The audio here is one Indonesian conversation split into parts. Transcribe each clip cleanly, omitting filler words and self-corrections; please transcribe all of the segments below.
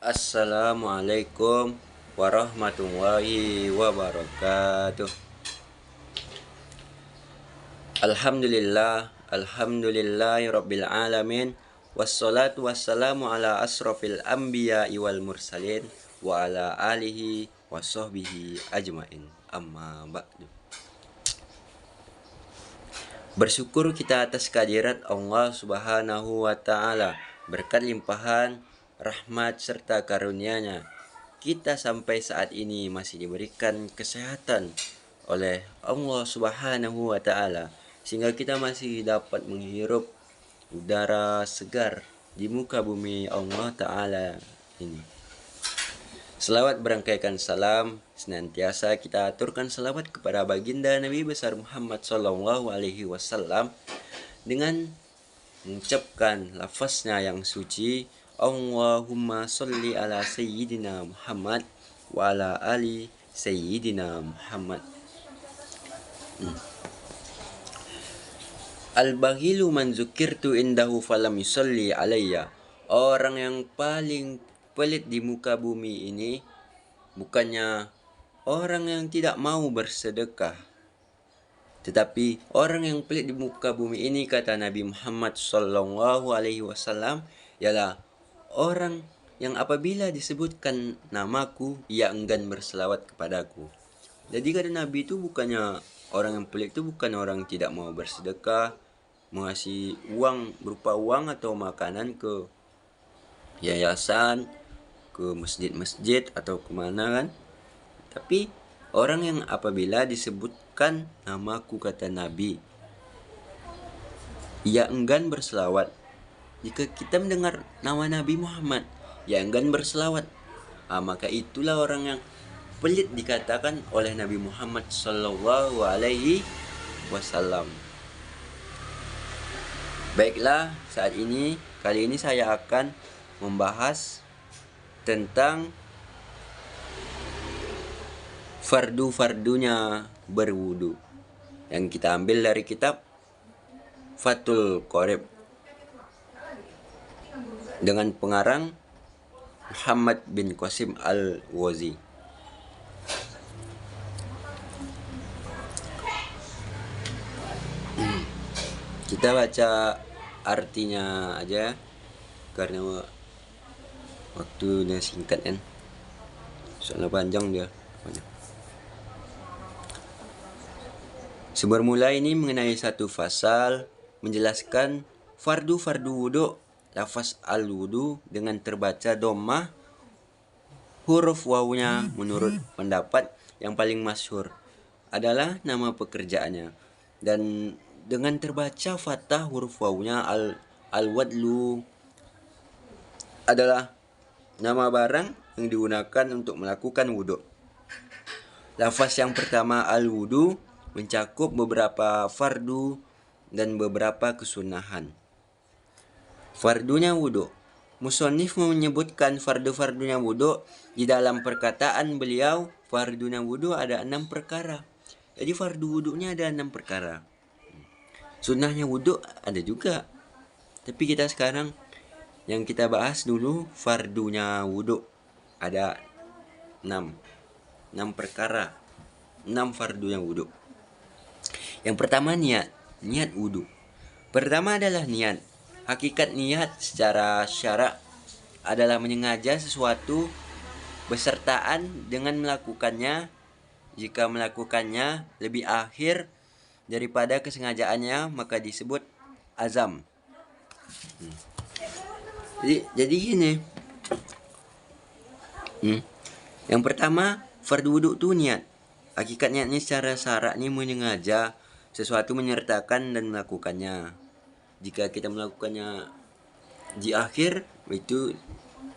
Assalamualaikum warahmatullahi wabarakatuh. Alhamdulillahi rabbil alamin. Wassalatu wassalamu ala asrofil anbiya'i wal mursalin wa ala alihi wa sahbihi ajmain. Amma ba'du. Bersyukur kita atas kehadirat Allah Subhanahu wa ta'ala, berkat limpahan rahmat serta karunia-Nya, kita sampai saat ini masih diberikan kesehatan oleh Allah Subhanahu wa ta'ala, sehingga kita masih dapat menghirup udara segar di muka bumi Allah ta'ala ini. Selawat berangkaikan salam senantiasa kita aturkan selawat kepada baginda Nabi besar Muhammad sallallahu alaihi wasallam dengan mengucapkan lafaznya yang suci, Allahumma sholli ala sayyidina Muhammad wa ala ali sayyidina Muhammad. Al-baghilu man zukirtu indahu falam yusalli alayya. Orang yang paling pelit di muka bumi ini bukannya orang yang tidak mau bersedekah, tetapi orang yang pelit di muka bumi ini, kata Nabi Muhammad sallallahu alaihi wasallam, ialah orang yang apabila disebutkan namaku, ia enggan berselawat kepadaku. Jadi kata Nabi itu bukannya orang yang pelit itu bukan orang yang tidak mau bersedekah, mengasih uang berupa uang atau makanan ke yayasan, ke masjid-masjid atau kemana kan. Tapi orang yang apabila disebutkan namaku, kata Nabi, ia enggan berselawat. Jika kita mendengar nama Nabi Muhammad, ia enggan berselawat, maka itulah orang yang pelit dikatakan oleh Nabi Muhammad sallallahu alaihi wasallam. Baiklah, kali ini saya akan membahas tentang fardu-fardunya berwudu yang kita ambil dari kitab Fathul Qorib dengan pengarang Muhammad bin Qasim Al-Ghazi. Kita baca artinya aja karena waktunya singkat kan, soalnya panjang dia. Bermula ini mengenai satu fasal menjelaskan fardu wudu. Lafaz al-wudu dengan terbaca dhammah huruf wawunya menurut pendapat yang paling masyhur adalah nama pekerjaannya, dan dengan terbaca fathah huruf wawunya al-wadlu adalah nama barang yang digunakan untuk melakukan wudu. Lafaz yang pertama al-wudu mencakup beberapa fardu dan beberapa kesunahan. Fardunya wudu. Musannif menyebutkan fardu-fardunya wudu di dalam perkataan beliau, fardunya wudu ada 6 perkara. Jadi fardu wudunya ada 6 perkara. Sunnahnya wudu ada juga. Tapi kita sekarang yang kita bahas dulu fardunya wudu. Ada 6 perkara. 6 fardunya wudu. Yang pertama niat wudu. Pertama adalah niat. Hakikat niat secara syara' adalah menyengaja sesuatu besertaan dengan melakukannya. Jika melakukannya lebih akhir daripada kesengajaannya, maka disebut azam. Jadi gini. Yang pertama, fardu wudu itu niat. Hakikat niatnya secara syara' ini menyengaja sesuatu menyertakan dan melakukannya. Jika kita melakukannya di akhir, itu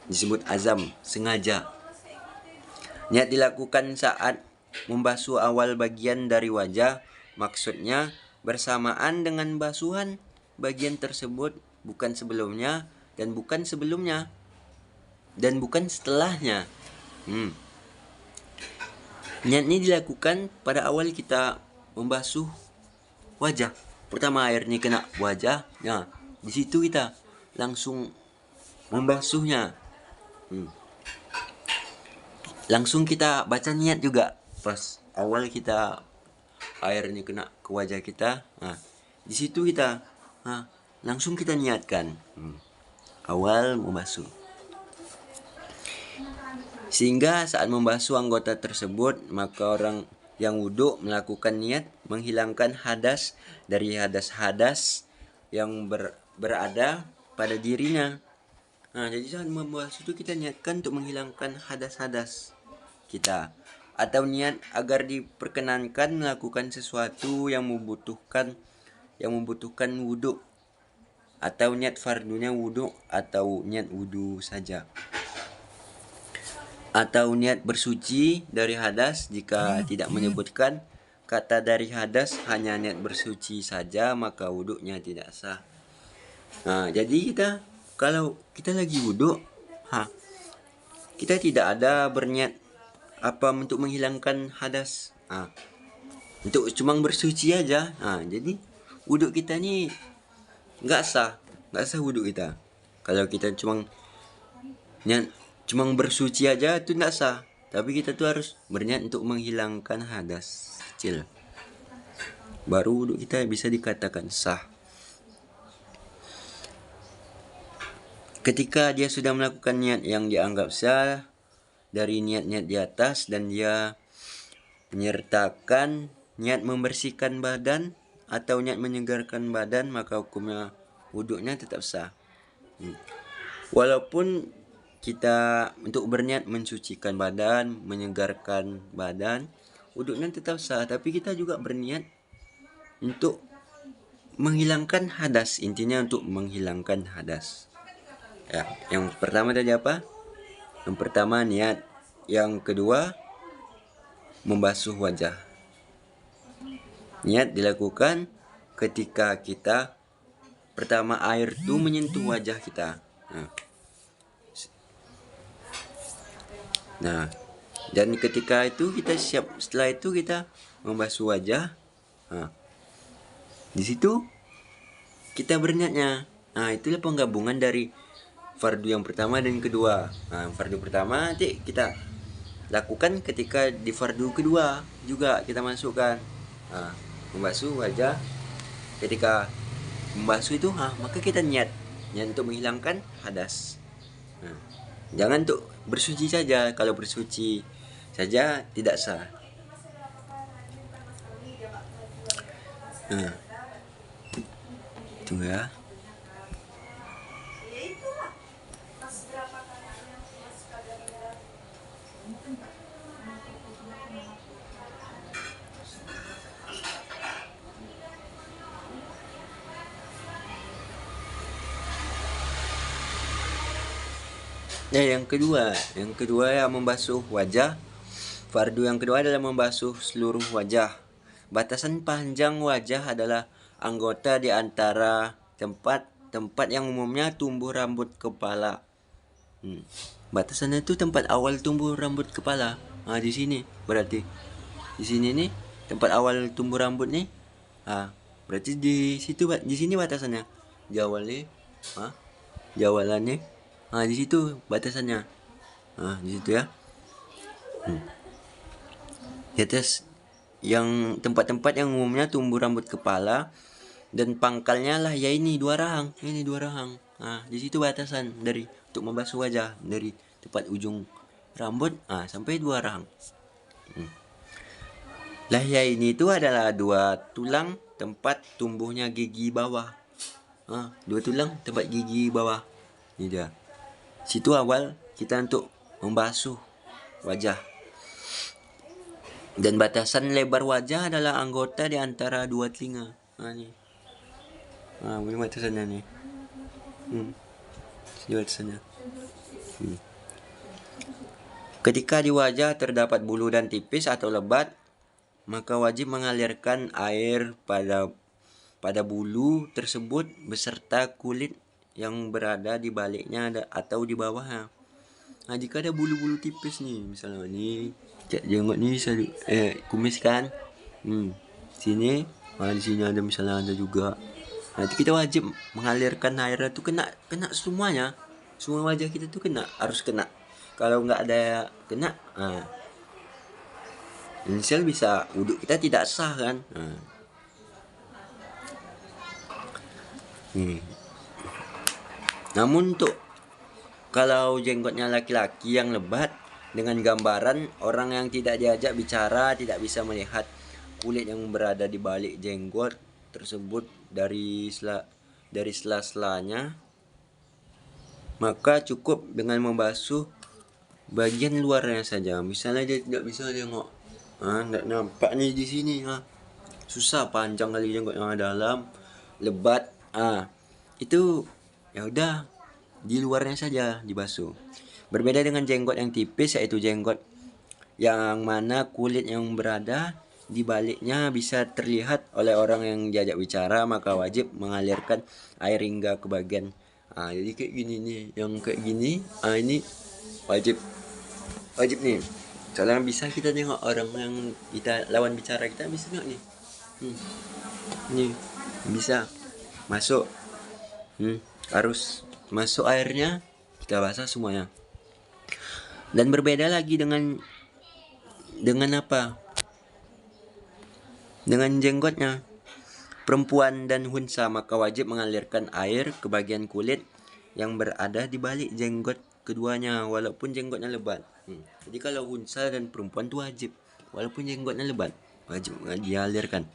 disebut azam, sengaja. Niat dilakukan saat membasuh awal bagian dari wajah, maksudnya bersamaan dengan basuhan bagian tersebut, bukan sebelumnya dan bukan sebelumnya dan bukan setelahnya. Niat ini dilakukan pada awal kita membasuh wajah. Pertama air ini kena wajah, nah di situ kita langsung membasuhnya. langsung kita baca niat juga pas awal kita airnya kena ke wajah kita. Nah, di situ kita langsung kita niatkan awal membasuh, sehingga saat membasuh anggota tersebut maka orang yang wudhu melakukan niat menghilangkan hadas dari hadas-hadas yang berada pada dirinya. Nah, jadi saat membasuh itu kita niatkan untuk menghilangkan hadas-hadas kita, atau niat agar diperkenankan melakukan sesuatu yang membutuhkan wudhu, atau niat fardunya wudhu, atau niat wudhu saja, atau niat bersuci dari hadas. Jika tidak menyebutkan kata dari hadas, hanya niat bersuci saja, maka wudhunya tidak sah. Nah, jadi kalau kita lagi wudhu, kita tidak ada berniat apa untuk menghilangkan hadas, untuk cuma bersuci aja. Jadi wudhu kita nih nggak sah wudhu kita. Kalau kita cuma bersuci aja itu nggak sah, tapi kita tuh harus berniat untuk menghilangkan hadas kecil, baru wudhu kita bisa dikatakan sah. Ketika dia sudah melakukan niat yang dianggap sah dari niat-niat di atas, dan dia menyertakan niat membersihkan badan atau niat menyegarkan badan, maka hukumnya wudhunya tetap sah. Walaupun kita untuk berniat mensucikan badan, menyegarkan badan, wudhunya tetap sah, tapi kita juga berniat untuk menghilangkan hadas. Intinya untuk menghilangkan hadas. Ya, yang pertama tadi apa? Yang pertama niat, yang kedua membasuh wajah. Niat dilakukan ketika kita pertama air itu menyentuh wajah kita. Nah, dan ketika itu kita siap, setelah itu kita membasuh wajah. Di situ kita berniatnya. Itulah penggabungan dari fardu yang pertama dan kedua. Fardu pertama nanti kita lakukan ketika di fardu kedua juga kita masukkan membasuh wajah. Ketika membasuh itu maka kita niat untuk menghilangkan hadas. Jangan untuk bersuci saja. Kalau bersuci saja tidak sah. Itu ya. Yang kedua ya membasuh wajah. Fardu yang kedua adalah membasuh seluruh wajah. Batasan panjang wajah adalah anggota di antara tempat yang umumnya tumbuh rambut kepala. Batasannya itu tempat awal tumbuh rambut kepala. Di sini berarti di sini nih tempat awal tumbuh rambut nih. Berarti di sini batasannya. Jawalnya, jawalannya. Di situ batasannya. Di situ ya. Di atas yang tempat-tempat yang umumnya tumbuh rambut kepala dan pangkalnya lah ya ini dua rahang. Di situ batasan dari untuk membasuh wajah, dari tempat ujung rambut sampai dua rahang. Lahya ini itu adalah dua tulang tempat tumbuhnya gigi bawah. Dua tulang tempat gigi bawah. Ini dia. Situ awal kita untuk membasuh wajah. Dan batasan lebar wajah adalah anggota di antara dua telinga. Ini batasannya nih. Ini batasannya. Ketika di wajah terdapat bulu dan tipis atau lebat, maka wajib mengalirkan air pada bulu tersebut beserta kulit yang berada di baliknya atau di bawahnya. Jika ada bulu-bulu tipis nih, misalnya nih jenggot nih kumis kan, sini, di sini ada misalnya ada juga. Nanti kita wajib mengalirkan air itu kena semuanya, semua wajah kita tuh harus kena. kalau nggak ada kena, misal bisa wudhu kita tidak sah kan. Namun untuk kalau jenggotnya laki-laki yang lebat dengan gambaran orang yang tidak diajak bicara tidak bisa melihat kulit yang berada di balik jenggot tersebut dari sela-selanya, maka cukup dengan membasuh bagian luarnya saja. Misalnya dia tidak bisa tengok, nggak nampak nih di sini, susah, panjang kali jenggot yang dalam, lebat, itu ya udah di luarnya saja dibasuh. Berbeda dengan jenggot yang tipis, yaitu jenggot yang mana kulit yang berada di baliknya bisa terlihat oleh orang yang diajak bicara, maka wajib mengalirkan air hingga ke bagian. Jadi kayak gini nih, yang kayak gini, ini wajib nih. Soalnya bisa kita tengok orang yang kita lawan bicara, kita bisa tengok nih. Nih bisa masuk, harus masuk airnya, kita basah semuanya. Dan berbeda lagi dengan apa? Dengan jenggotnya perempuan dan hunsa, maka wajib mengalirkan air ke bagian kulit yang berada di balik jenggot keduanya walaupun jenggotnya lebat. Jadi kalau hunsa dan perempuan itu wajib, walaupun jenggotnya lebat, wajib dialirkan.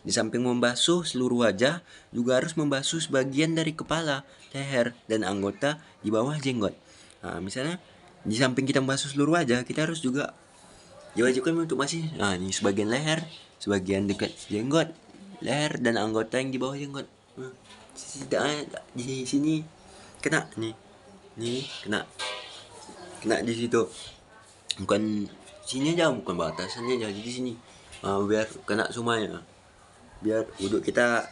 Di samping membasuh seluruh wajah, juga harus membasuh sebagian dari kepala, leher, dan anggota di bawah jenggot. Misalnya di samping kita membasuh seluruh wajah, kita harus juga diwajibkan untuk masih ini sebagian leher, sebagian dekat jenggot, leher dan anggota yang di bawah jenggot. Tidak di sini kena nih kena di situ, bukan sini aja, bukan batasannya aja, di sini, biar kena semuanya, biar wudhu kita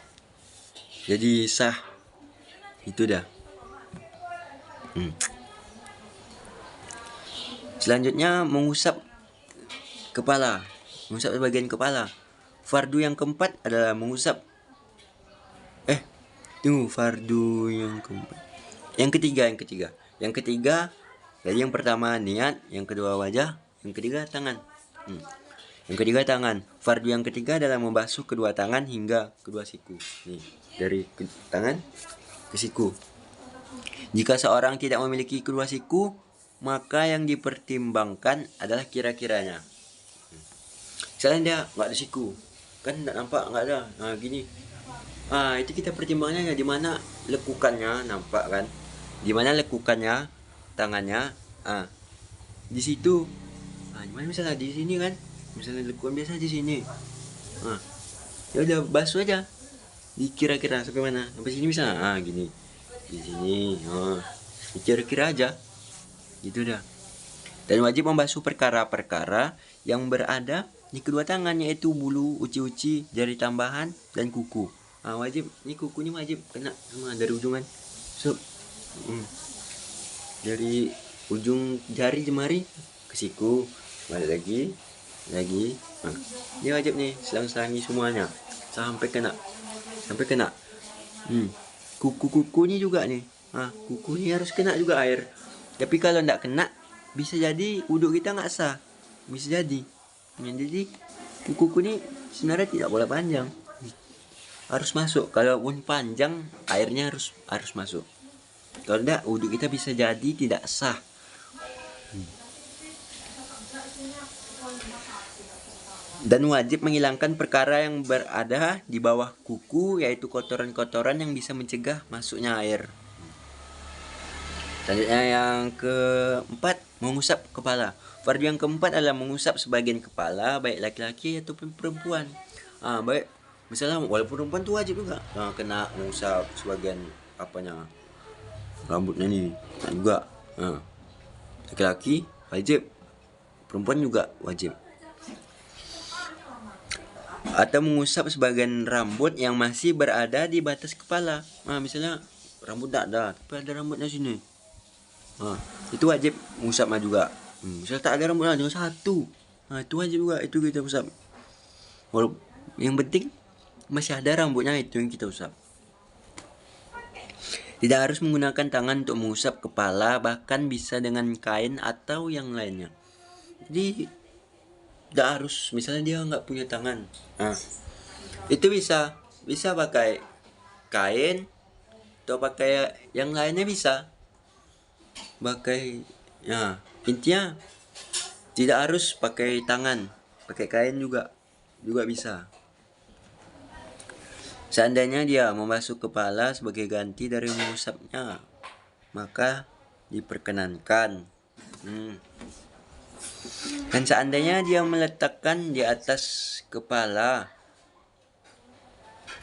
jadi sah. Itu dah. Selanjutnya mengusap kepala, mengusap bagian kepala. Fardu yang keempat adalah mengusap fardu yang keempat. Yang ketiga, jadi yang pertama niat, yang kedua wajah, yang ketiga tangan. Fardu yang ketiga adalah membasuh kedua tangan hingga kedua siku. Nih, dari tangan ke siku. Jika seorang tidak memiliki kedua siku, maka yang dipertimbangkan adalah kira-kiranya. Misalnya dia nggak ada siku, kan nggak nampak, nggak ada, gini. Itu kita pertimbangannya di mana lekukannya, nampak kan? Di mana lekukannya tangannya, di situ. Gimana misalnya di sini kan? Misalnya lekukan biasa di sini. Ya udah basuh aja. Dikira-kira sampai mana? Sampai sini bisa. Gini. Di sini. Dikira-kira aja. Gitu dah. Dan wajib membasuh perkara-perkara yang berada di kedua tangan, yaitu bulu, uci-uci, jari tambahan, dan kuku. Wajib, ini kuku ini wajib kena semua dari ujungan. Dari ujung jari jemari ke siku, balik lagi. Ini wajib nih, selang-selangi semuanya sampai kena. Kuku ini juga nih. Kuku ini harus kena juga air. Tapi kalau nggak kena, bisa jadi wudhu kita nggak sah. Bisa jadi. Jadi kuku ini sebenarnya tidak boleh panjang, harus masuk. Kalaupun panjang, airnya harus masuk. Kalau tidak, wudhu kita bisa jadi tidak sah. Dan wajib menghilangkan perkara yang berada di bawah kuku, yaitu kotoran-kotoran yang bisa mencegah masuknya air. Selanjutnya yang keempat, mengusap kepala. Fardu yang keempat adalah mengusap sebagian kepala, baik laki-laki ataupun perempuan. Baik, misalnya walaupun perempuan tuh wajib juga kena mengusap sebagian apanya, rambutnya nih juga. Laki-laki wajib, perempuan juga wajib. Atau mengusap sebagian rambut yang masih berada di batas kepala. Misalnya rambut tak ada, tapi ada rambutnya sini. Itu wajib mengusapnya juga. Misalnya tak ada rambutnya, cuma satu. Itu wajib juga, itu kita usap. Walaupun yang penting masih ada rambutnya, itu yang kita usap. Tidak harus menggunakan tangan untuk mengusap kepala, bahkan bisa dengan kain atau yang lainnya. Jadi tidak harus, misalnya dia nggak punya tangan, nah, itu bisa pakai kain atau pakai yang lainnya bisa pakai. Nah, intinya tidak harus pakai tangan, pakai kain juga bisa. Seandainya dia membasuh kepala sebagai ganti dari mengusapnya, maka diperkenankan. Dan seandainya dia meletakkan di atas kepala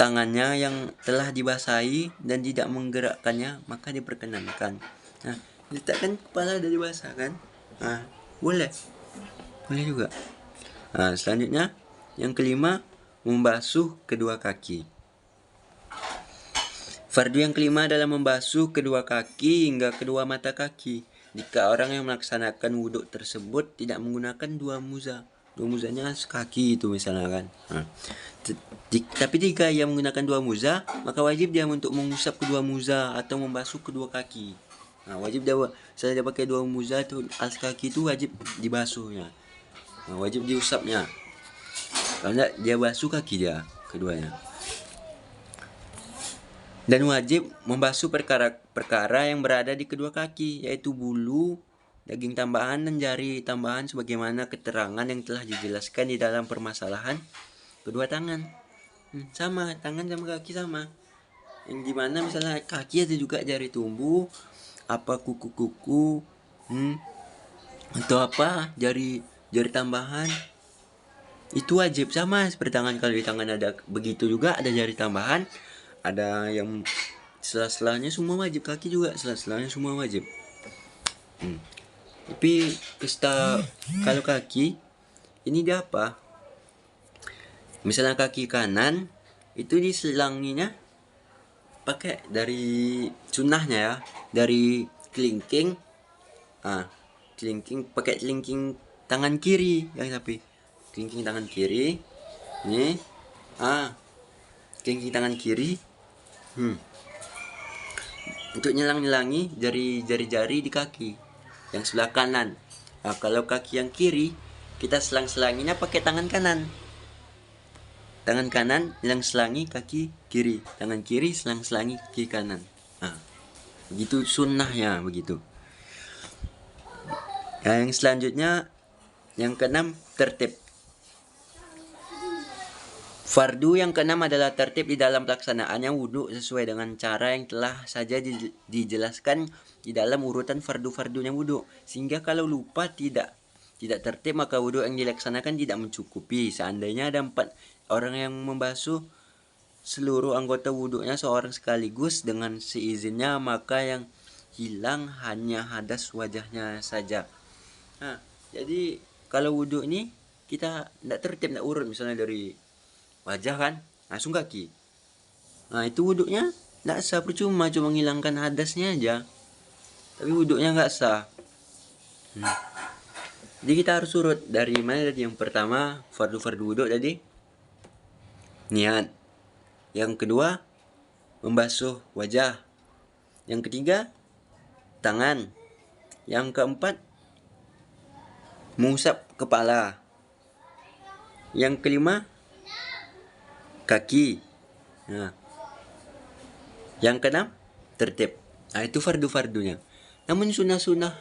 tangannya yang telah dibasahi dan tidak menggerakkannya, maka diperkenankan. Nah, letakkan kepala udah dibasah kan? Nah, boleh juga. Nah, selanjutnya yang kelima, membasuh kedua kaki. Fardu yang kelima adalah membasuh kedua kaki hingga kedua mata kaki. Jika orang yang melaksanakan wudhu tersebut tidak menggunakan dua muzanya sekaki itu misalnya kan. Nah, tapi jika ia menggunakan dua muza, maka wajib dia untuk mengusap kedua muza atau membasuh kedua kaki. Nah, wajib dia, saya dia pakai dua muza itu alas kaki itu wajib dibasuhnya. Nah, wajib diusapnya. Kalau enggak dia basuh kaki dia keduanya. Dan wajib membasuh perkara yang berada di kedua kaki, yaitu bulu, daging tambahan, dan jari tambahan sebagaimana keterangan yang telah dijelaskan di dalam permasalahan kedua tangan. Sama, tangan sama kaki sama. Yang dimana misalnya kaki ada juga jari tumbuh, apa kuku-kuku, atau apa jari tambahan. Itu wajib sama seperti tangan. Kalau di tangan ada begitu juga, ada jari tambahan, ada yang sela-selanya semua wajib, kaki juga sela-selanya semua wajib. Tapi kalau kaki ini dia apa? Misalnya kaki kanan itu diselanginya pakai dari sunnahnya ya, dari kelingking. Kelingking pakai kelingking tangan kiri yang tapi kelingking tangan kiri ini kelingking tangan kiri untuk nyelang-nyelangi jari-jari di kaki yang sebelah kanan. Nah, kalau kaki yang kiri kita selang-selanginya pakai tangan kanan. Tangan kanan selang-selangi kaki kiri, tangan kiri selang-selangi kaki kanan. Nah, begitu sunnahnya begitu. Nah, yang selanjutnya yang keenam, tertib. Fardu yang keenam adalah tertib di dalam pelaksanaannya wudhu sesuai dengan cara yang telah saja dijelaskan di dalam urutan fardu-fardunya wudhu. Sehingga kalau lupa tidak tertib, maka wudhu yang dilaksanakan tidak mencukupi. Seandainya ada 4 orang yang membasuh seluruh anggota wudhunya seorang sekaligus dengan seizinnya, maka yang hilang hanya hadas wajahnya saja. Nah, jadi kalau wudhu ini kita tidak tertib, tidak urut, misalnya dari wajah kan langsung kaki. Nah, itu wudhunya tidak sah, percuma, cuma menghilangkan hadasnya aja, tapi wudhunya nggak sah. Jadi kita harus urut dari mana tadi? Yang pertama fardu wudhu tadi niat, yang kedua membasuh wajah, yang ketiga tangan, yang keempat mengusap kepala, yang kelima kaki. Nah, yang keenam tertib. Nah, itu fardu-fardunya. Namun sunnah-sunnah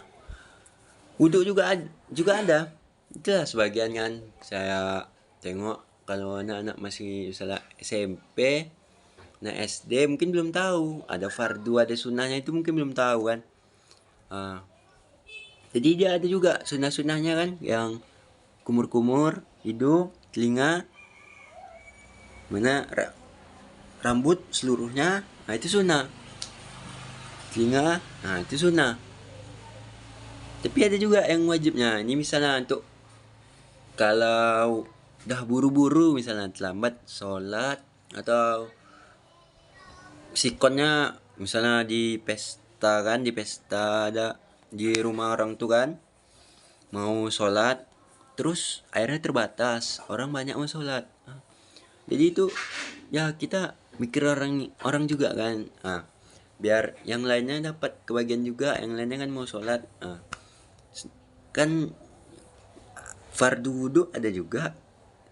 wudhu juga ada. Itulah sebagian kan saya tengok kalau anak-anak masih misalnya SMP, nah SD mungkin belum tahu ada fardu, ada sunnahnya, itu mungkin belum tahu kan. Jadi dia ada juga sunnah-sunnahnya kan, yang kumur-kumur hidung, telinga, mana rambut seluruhnya. Nah, itu sunnah. Telinga, nah itu sunnah. Tapi ada juga yang wajibnya. Ini misalnya untuk kalau udah buru-buru, misalnya terlambat sholat, atau sikonnya misalnya di pesta kan, di pesta ada di rumah orang tuh kan, mau sholat terus airnya terbatas, orang banyak mau sholat. Jadi itu ya kita mikir orang juga kan. Nah, biar yang lainnya dapat kebagian juga. Yang lainnya kan mau sholat, kan fardu wudhu ada juga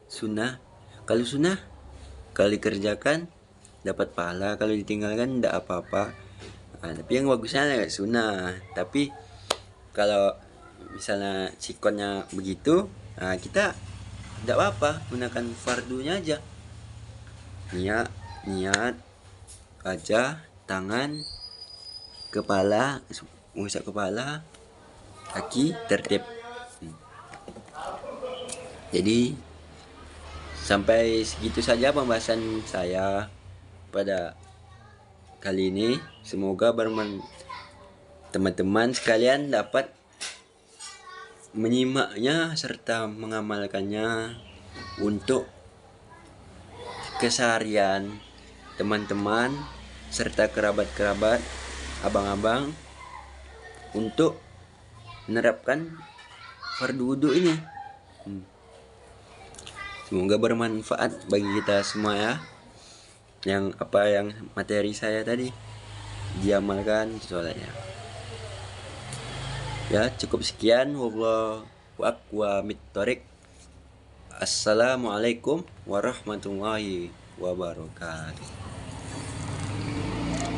sunnah. Kalau sunnah kalau dikerjakan dapat pahala, kalau ditinggalkan tidak apa-apa. Tapi yang bagusnya agak sunnah. Tapi kalau misalnya sikonnya begitu, kita tidak apa-apa, gunakan fardunya aja. Niat wajah, tangan, kepala, mengusap kepala, kaki tertib. Jadi sampai segitu saja pembahasan saya pada kali ini. Semoga teman-teman sekalian dapat menyimaknya serta mengamalkannya untuk keseharian teman-teman serta kerabat-kerabat, abang-abang, untuk menerapkan fardu wudhu ini. Semoga bermanfaat bagi kita semua ya. Yang materi saya tadi diamalkan soalnya. Ya, cukup sekian. Wallahu a'lam bishawab. Assalamualaikum warahmatullahi wabarakatuh.